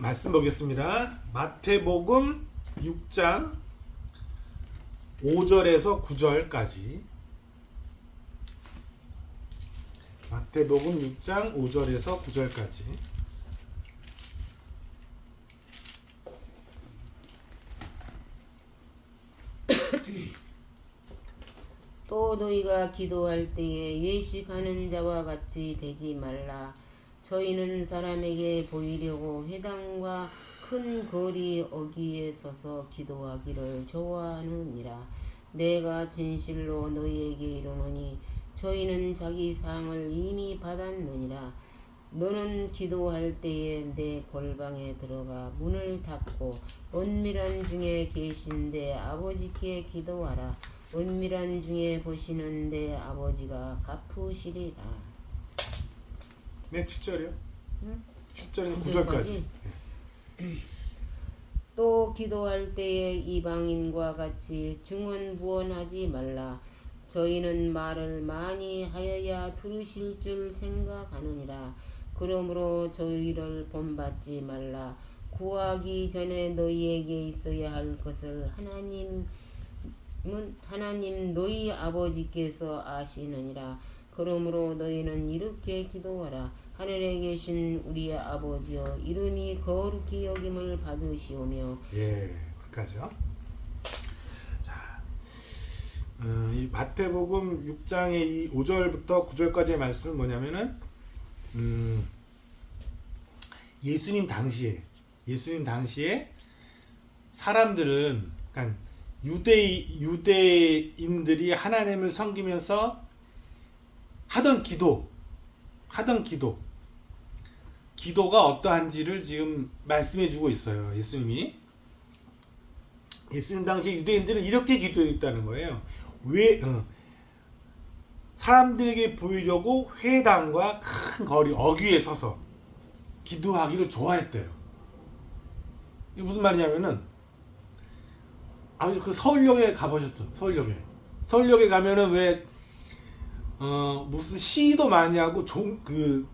말씀 보겠습니다. 마태복음 6장 5절에서 9절까지. 마태복음 6장 5절에서 9절까지. 또 너희가 기도할 때에 예식하는 자와 같이 되지 말라. 저희는 사람에게 보이려고 회당과 큰 거리 어귀에 서서 기도하기를 좋아하느니라. 내가 진실로 너희에게 이르노니 저희는 자기 상을 이미 받았느니라. 너는 기도할 때에 내 골방에 들어가 문을 닫고 은밀한 중에 계신 내 아버지께 기도하라. 은밀한 중에 보시는 내 아버지가 갚으시리라. 네, 7절이요. 응? 7절에서 9절까지. 또 기도할 때에 이방인과 같이 증언부언하지 말라. 저희는 말을 많이 하여야 들으실 줄 생각하느니라. 그러므로 저희를 본받지 말라. 구하기 전에 너희에게 있어야 할 것을 하나님 너희 아버지께서 아시느니라. 그러므로 너희는 이렇게 기도하라. 하늘에 계신 우리 아버지여, 이름이 거룩히 여김을 받으시오며. 예, 그까지요. 자, 이 마태복음 6장의 이 5절부터 9절까지의 말씀은 뭐냐면은 예수님 당시에 사람들은, 그러니까 유대인들이 하나님을 섬기면서 하던 기도가 어떠한지를 지금 말씀해 주고 있어요. 예수님 당시 유대인들은 이렇게 기도했다는 거예요. 사람들에게 보이려고 회당과 큰 거리 어귀에 서서 기도하기를 좋아했대요. 이게 무슨 말이냐면은, 그 서울역에 가보셨죠? 서울역에 가면은 왜 무슨 시도 많이 하고 전도도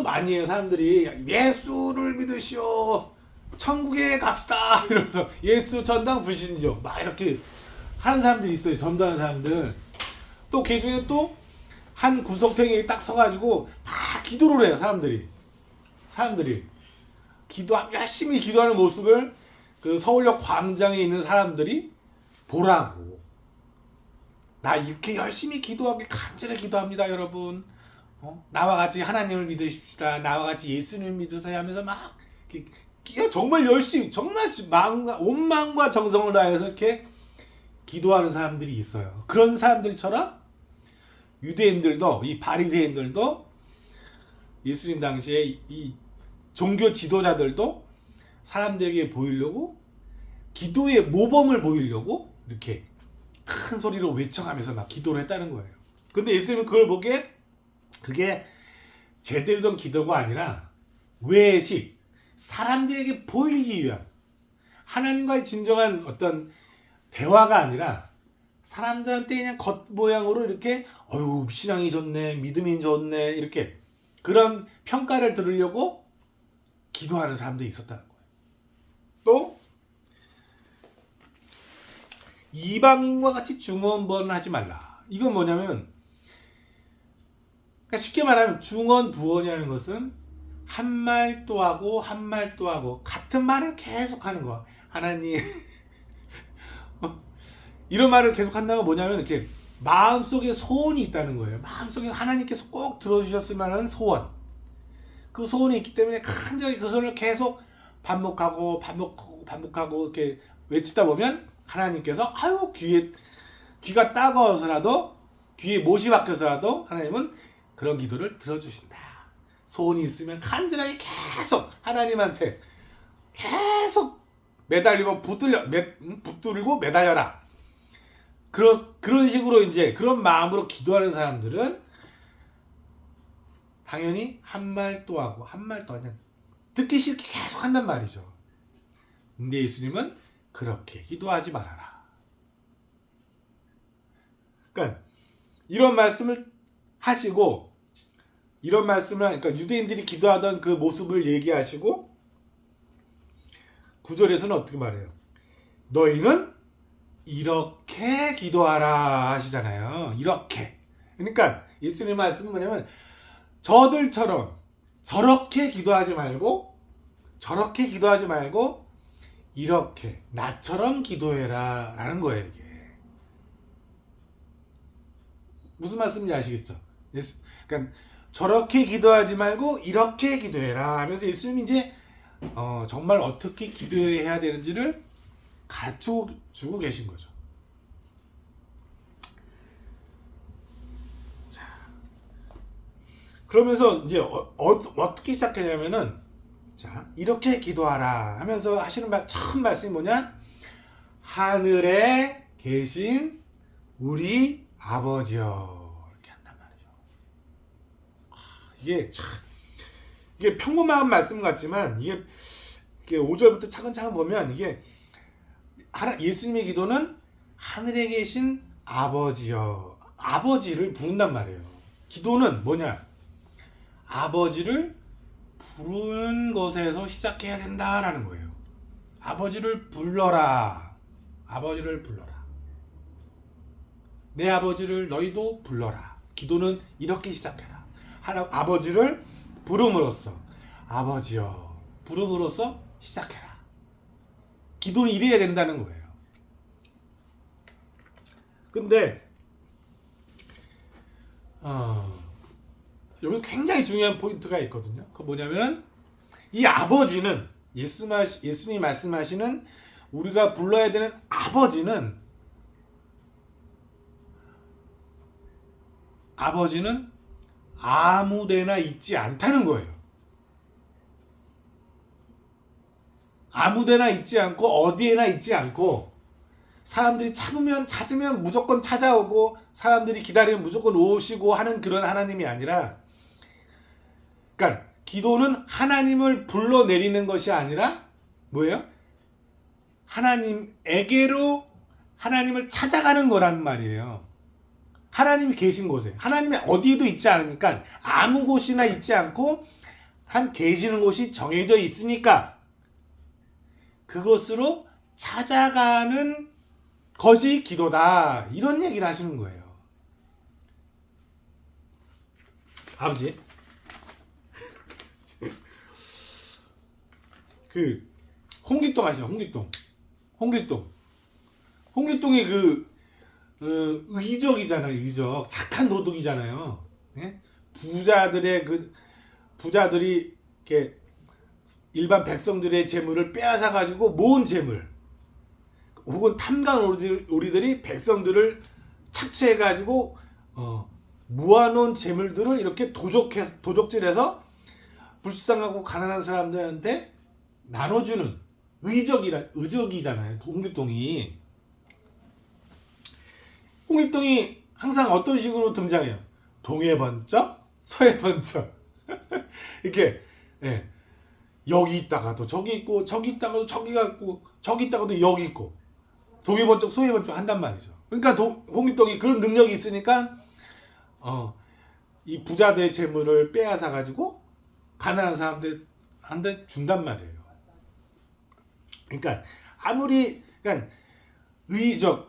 많이 해요. 사람들이 예수를 믿으시오, 천국에 갑시다 이러면서 예수 전당 불신죠 막 이렇게 하는 사람들이 있어요. 전도하는 사람들. 또 그 중에 또 한 구석탱이에 딱 서가지고 막 기도를 해요. 사람들이 열심히 기도하는 모습을 그 서울역 광장에 있는 사람들이 보라고. 나 이렇게 열심히 기도하게 간절히 기도합니다, 여러분. 나와 같이 하나님을 믿으십시다. 나와 같이 예수님을 믿으세요 하면서 막 정말 열심히, 정말 온 마음과 정성을 다해서 이렇게 기도하는 사람들이 있어요. 그런 사람들처럼 유대인들도, 이 바리새인들도, 예수님 당시에 이 종교 지도자들도 사람들에게 보이려고, 기도의 모범을 보이려고 이렇게 큰 소리로 외쳐가면서 막 기도를 했다는 거예요. 근데 예수님은 그걸 보기에 그게 제대로 된 기도가 아니라 외식, 사람들에게 보이기 위한, 하나님과의 진정한 어떤 대화가 아니라 사람들한테 그냥 겉모양으로 이렇게 신앙이 좋네, 믿음이 좋네, 이렇게 그런 평가를 들으려고 기도하는 사람들이 있었다는 거예요. 또 이방인과 같이 중언부언을 하지 말라. 이건 뭐냐면, 그러니까 쉽게 말하면 중언부언이라는 것은 한 말 또 하고 한 말 또 하고 같은 말을 계속 하는 거. 하나님 이런 말을 계속 한다는 건 뭐냐면, 이렇게 마음속에 소원이 있다는 거예요. 마음속에 하나님께서 꼭 들어주셨을 만한 소원, 그 소원이 있기 때문에 간절히 그 소원을 계속 반복하고 이렇게 외치다 보면 하나님께서 귀가 따가워서라도, 귀에 못이 박혀서라도 하나님은 그런 기도를 들어주신다. 소원이 있으면 간절하게 계속 하나님한테 계속 매달리고 붙들고 매달려라. 그런 식으로 이제 그런 마음으로 기도하는 사람들은 당연히 한 말 또 하고 한 말 또 그냥 듣기 싫게 계속 한단 말이죠. 근데 예수님은 그렇게 기도하지 말아라. 그러니까 이런 말씀을 하시고, 그러니까 유대인들이 기도하던 그 모습을 얘기하시고, 9절에서는 어떻게 말해요? 너희는 이렇게 기도하라 하시잖아요. 이렇게. 그러니까 예수님 말씀은 뭐냐면 저들처럼 저렇게 기도하지 말고 저렇게 기도하지 말고 이렇게 나처럼 기도해라 라는 거예요. 이게 무슨 말씀인지 아시겠죠? 그러니까 저렇게 기도하지 말고 이렇게 기도해라 하면서 예수님이 이제 정말 어떻게 기도해야 되는지를 가르쳐 주고 계신 거죠. 자, 그러면서 이제 어떻게 시작하냐면은 자, 이렇게 기도하라 하면서 하시는 첫 말씀이 뭐냐? 하늘에 계신 우리 아버지여 이렇게 한단 말이죠. 이게 평범한 말씀 같지만 이게 5절부터 차근차근 보면 이게 예수님의 기도는 하늘에 계신 아버지여 아버지를 부른단 말이에요. 기도는 뭐냐? 아버지를 부르는 것에서 시작해야 된다라는 거예요. 아버지를 불러라. 아버지를 불러라. 내 아버지를 너희도 불러라. 기도는 이렇게 시작해라. 아버지를 부름으로써 아버지여 부름으로써 시작해라. 기도는 이래야 된다는 거예요. 근데 여기서 굉장히 중요한 포인트가 있거든요. 그 뭐냐면 이 아버지는 예수님이 말씀하시는 우리가 불러야 되는 아버지는 아무데나 있지 않다는 거예요. 아무데나 있지 않고 어디에나 있지 않고 사람들이 찾으면 무조건 찾아오고 사람들이 기다리면 무조건 오시고 하는 그런 하나님이 아니라 그러니까 기도는 하나님을 불러내리는 것이 아니라 뭐예요? 하나님에게로 하나님을 찾아가는 거란 말이에요. 하나님이 계신 곳에 하나님이 어디에도 있지 않으니까 아무 곳이나 있지 않고 계시는 곳이 정해져 있으니까 그것으로 찾아가는 것이 기도다 이런 얘기를 하시는 거예요. 아버지 홍길동 아시죠? 홍길동이 의적이잖아요. 의적 착한 도둑이잖아요. 예? 부자들이 이렇게 일반 백성들의 재물을 빼앗아 가지고 모은 재물 혹은 탐관 오리들이 백성들을 착취해 가지고 모아놓은 재물들을 이렇게 도적질해서 불쌍하고 가난한 사람들한테 나눠주는 의적이잖아요. 홍길동이 항상 어떤 식으로 등장해요? 동해 번쩍 서해 번쩍 이렇게 여기 있다가도 저기 있고 저기 있다가도 저기가 있고 저기 있다가도 여기 있고 동해 번쩍 서해 번쩍 한단 말이죠. 그러니까 홍길동이 그런 능력이 있으니까 이 부자들의 재물을 빼앗아 가지고 가난한 사람들한테 준단 말이에요. 그러니까 의적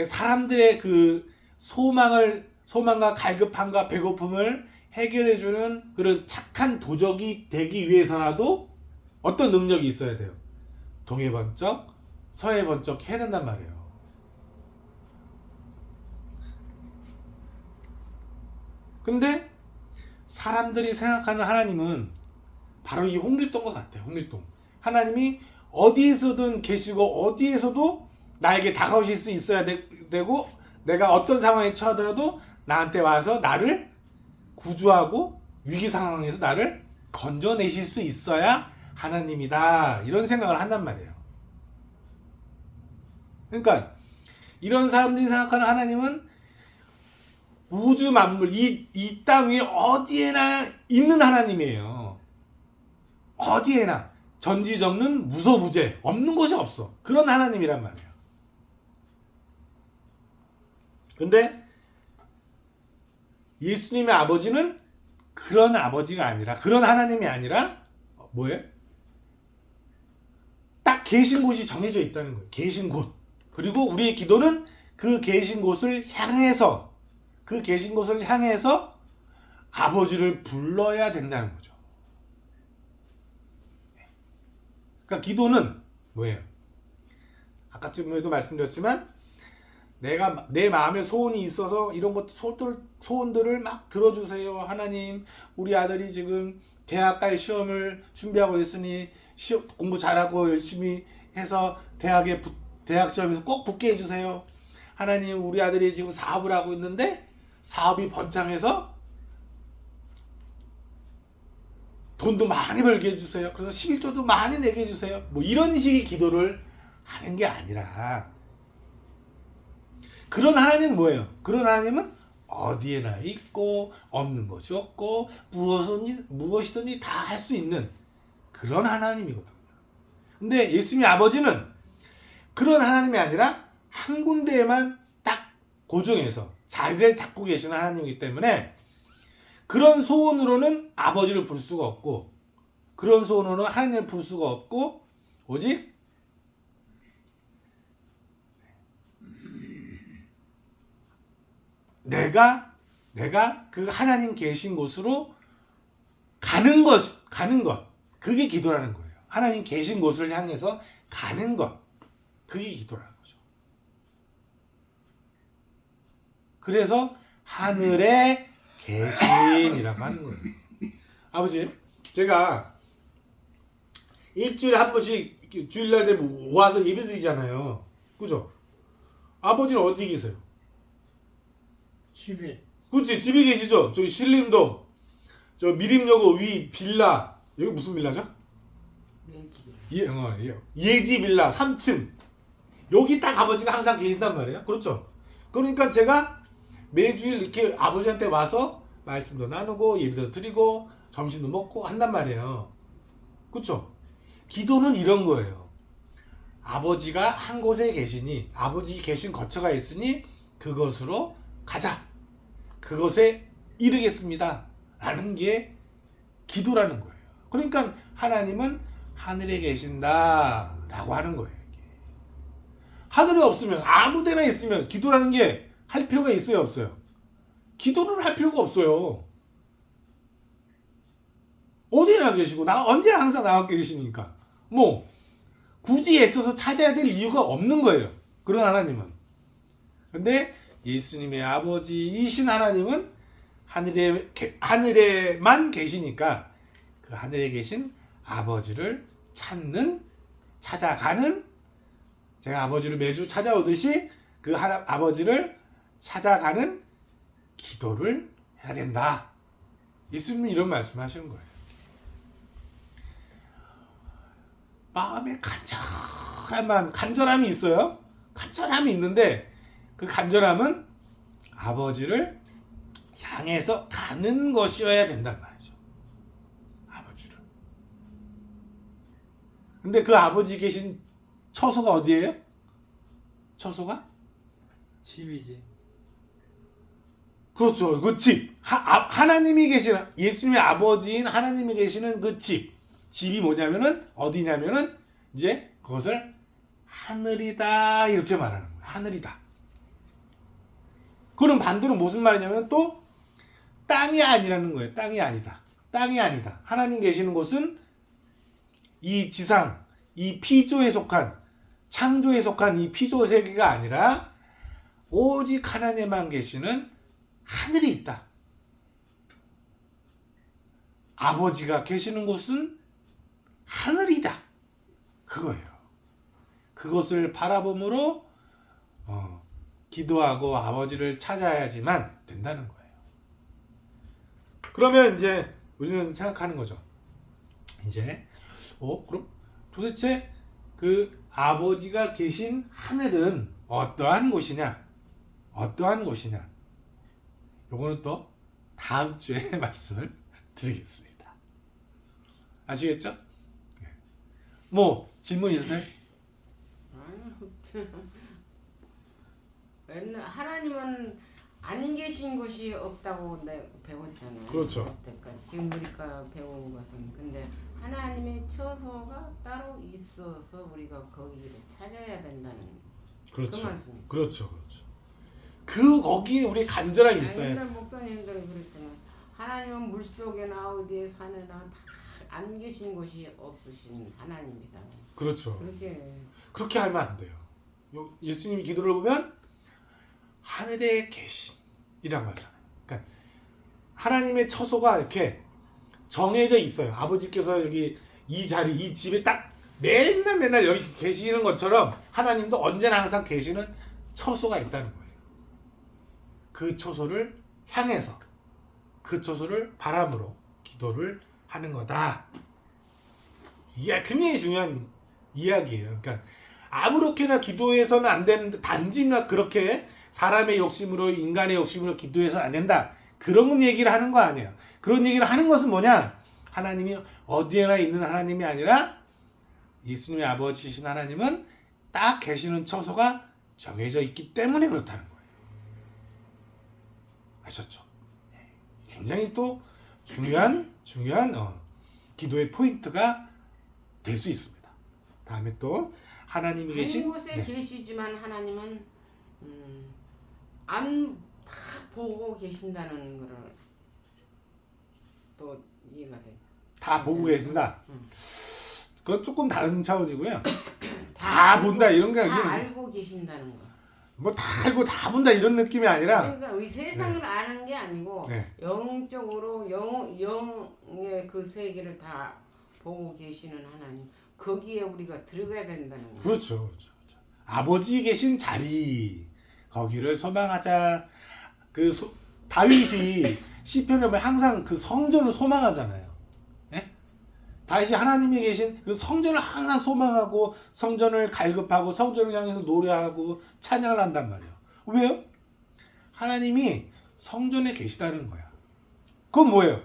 사람들의 그 소망과 갈급함과 배고픔을 해결해주는 그런 착한 도적이 되기 위해서라도 어떤 능력이 있어야 돼요. 동해 번쩍 서해 번쩍 해야 된단 말이에요. 근데 사람들이 생각하는 하나님은 바로 이 홍길동과 같아요. 홍길동. 하나님이 어디에서든 계시고 어디에서도 나에게 다가오실 수 있어야 되고 내가 어떤 상황에 처하더라도 나한테 와서 나를 구주하고 위기 상황에서 나를 건져내실 수 있어야 하나님이다. 이런 생각을 한단 말이에요. 그러니까 이런 사람들이 생각하는 하나님은 우주 만물 이 땅 위에 어디에나 있는 하나님이에요. 어디에나 전지전능 무소부재 없는 곳이 없어. 그런 하나님이란 말이에요. 근데 예수님의 아버지는 그런 아버지가 아니라 그런 하나님이 아니라 뭐예요? 계신 곳이 정해져 있다는 거예요. 계신 곳. 그리고 우리의 기도는 그 계신 곳을 향해서 그 계신 곳을 향해서 아버지를 불러야 된다는 거죠. 그러니까 기도는 뭐예요? 아까쯤에도 말씀드렸지만 내가 내 마음에 소원이 있어서 이런 것 소원들을 막 들어주세요. 하나님, 우리 아들이 지금 대학 갈 시험을 준비하고 있으니 공부 잘하고 열심히 해서 대학 시험에서 꼭 붙게 해주세요. 하나님, 우리 아들이 지금 사업을 하고 있는데 사업이 번창해서 돈도 많이 벌게 해주세요. 그래서 11조도 많이 내게 해주세요. 뭐 이런 식의 기도를 하는 게 아니라, 그런 하나님은 뭐예요? 그런 하나님은 어디에나 있고 없는 것이 없고 무엇이든지 다 할 수 있는 그런 하나님이거든요. 근데 예수님의 아버지는 그런 하나님이 아니라 한 군데에만 딱 고정해서 자리를 잡고 계시는 하나님이기 때문에 그런 소원으로는 아버지를 부를 수가 없고, 그런 소원으로는 하나님을 부를 수가 없고, 오직 내가 그 하나님 계신 곳으로 가는 것, 그게 기도라는 거예요. 하나님 계신 곳을 향해서 가는 것, 그게 기도라는 거죠. 그래서 하늘에 계신이라고 하는 거예요. 아버지, 제가 일주일에 한 번씩 주일날 되면 와서 예배 드리잖아요. 그죠? 아버지는 어디 계세요? 집에. 그렇지, 집에 계시죠? 저기 신림동, 저 미림여고 위 빌라, 여기 무슨 빌라죠? 예지 빌라 3층. 여기 딱 아버지가 항상 계신단 말이에요. 그렇죠? 그러니까 제가 매주일 이렇게 아버지한테 와서 말씀도 나누고 예배도 드리고 점심도 먹고 한단 말이에요. 그렇죠? 기도는 이런 거예요. 아버지가 한 곳에 계시니, 아버지 계신 거처가 있으니 그것으로 가자, 그것에 이르겠습니다 라는 게 기도라는 거예요. 그러니까 하나님은 하늘에 계신다 라고 하는 거예요. 하늘에 없으면, 아무 데나 있으면 기도라는 게 할 필요가 있어요, 없어요? 기도를 할 필요가 없어요. 어디나 계시고 언제나 항상 나와 계시니까 뭐 굳이 애써서 찾아야 될 이유가 없는 거예요, 그런 하나님은. 근데 예수님의 아버지이신 하나님은 하늘에만 계시니까 그 하늘에 계신 아버지를 찾아가는, 제가 아버지를 매주 찾아오듯이 그 아버지를 찾아가는 기도를 해야 된다. 예수님은 이런 말씀을 하시는 거예요. 마음에 간절함이 있어요. 간절함이 있는데 그 간절함은 아버지를 향해서 가는 것이어야 된단 말이죠. 아버지를. 근데 그 아버지 계신 처소가 어디예요? 처소가? 집이지. 그렇죠. 그 집. 하나님이 계시는, 예수님의 아버지인 하나님이 계시는 그 집이 뭐냐면은 어디냐면은 이제 그것을 하늘이다 이렇게 말하는 거예요. 하늘이다. 그럼 반대로 무슨 말이냐면 또 땅이 아니라는 거예요. 땅이 아니다. 땅이 아니다. 하나님 계시는 곳은 이 지상, 이 피조에 속한, 창조에 속한 이 피조 세계가 아니라 오직 하나님만 계시는 하늘이 있다. 아버지가 계시는 곳은 하늘이다. 그거예요. 그것을 바라봄으로 기도하고 아버지를 찾아야지만 된다는 거예요. 그러면 이제 우리는 생각하는 거죠. 이제 그럼 도대체 그 아버지가 계신 하늘은 어떠한 곳이냐? 어떠한 곳이냐? 요거는 또 다음 주에 말씀을 드리겠습니다. 아시겠죠? 뭐 질문 있으세요? 하나님은 안 계신 곳이 없다고 내가 배웠잖아요. 그렇죠. 그때까지 지금 우리가 배운 것은 근데 하나님의 처소가 따로 있어서 우리가 거기를 찾아야 된다는 그렇죠. 그 말씀이죠. 그렇죠. 그렇죠. 그 거기에 우리 간절함이 있어요. 옛날 목사님들은 그랬잖아요. 하나님은 물 속에나 어디에 산에나 다 안 계신 곳이 없으신 하나님이다. 그렇죠. 그렇게 하면 안 돼요. 예수님이 기도를 보면 하늘에 계신이란 말이잖아요. 그러니까 하나님의 처소가 이렇게 정해져 있어요. 아버지께서 여기 이 자리, 이 집에 딱 맨날 여기 계시는 것처럼 하나님도 언제나 항상 계시는 처소가 있다는 거예요. 그 처소를 향해서 그 처소를 바람으로 기도를 하는 거다. 이게 굉장히 중요한 이야기예요. 그러니까 아무렇게나 기도해서는 안 되는데 단지나 그렇게 사람의 욕심으로 인간의 욕심으로 기도해서는 안 된다. 그런 얘기를 하는 거 아니에요. 그런 얘기를 하는 것은 뭐냐? 하나님이 어디에나 있는 하나님이 아니라 예수님의 아버지이신 하나님은 딱 계시는 처소가 정해져 있기 때문에 그렇다는 거예요. 아셨죠? 굉장히 또 중요한 기도의 포인트가 될 수 있습니다. 다음에 또 하나님이 계신 한 곳에 계시지만 하나님은 안 다 보고 계신다는 거를 또 이해가 돼. 다 보고 계신다. 응. 그건 조금 다른 차원이고요. 다 본다 이런 게 다 아니고 알고 계신다는 거. 뭐 다 알고 다 본다 이런 느낌이 아니라 그러니까 이 세상을 아는 게 아니고 네. 영적으로 영의 그 세계를 다 보고 계시는 하나님. 거기에 우리가 들어가야 된다는 거. 그렇죠. 아버지 계신 자리 거기를 소망하자. 다윗이 시편에 보면 항상 그 성전을 소망하잖아요. 네? 다윗이 하나님이 계신 그 성전을 항상 소망하고 성전을 갈급하고 성전을 향해서 노래하고 찬양을 한단 말이에요. 왜요? 하나님이 성전에 계시다는 거야. 그건 뭐예요?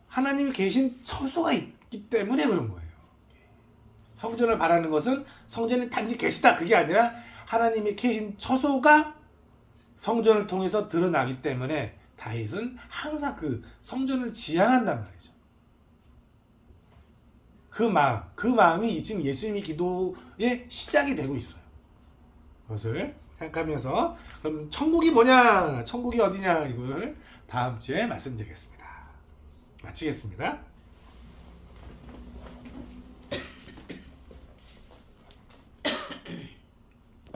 하나님이 계신 처소가 있기 때문에 그런 거예요. 성전을 바라는 것은 성전에 단지 계시다 그게 아니라 하나님이 계신 처소가 성전을 통해서 드러나기 때문에 다윗은 항상 그 성전을 지향한단 말이죠. 그 마음이 지금 예수님의 기도의 시작이 되고 있어요. 그것을 생각하면서 그럼 천국이 뭐냐, 천국이 어디냐 이걸 다음 주에 말씀드리겠습니다. 마치겠습니다.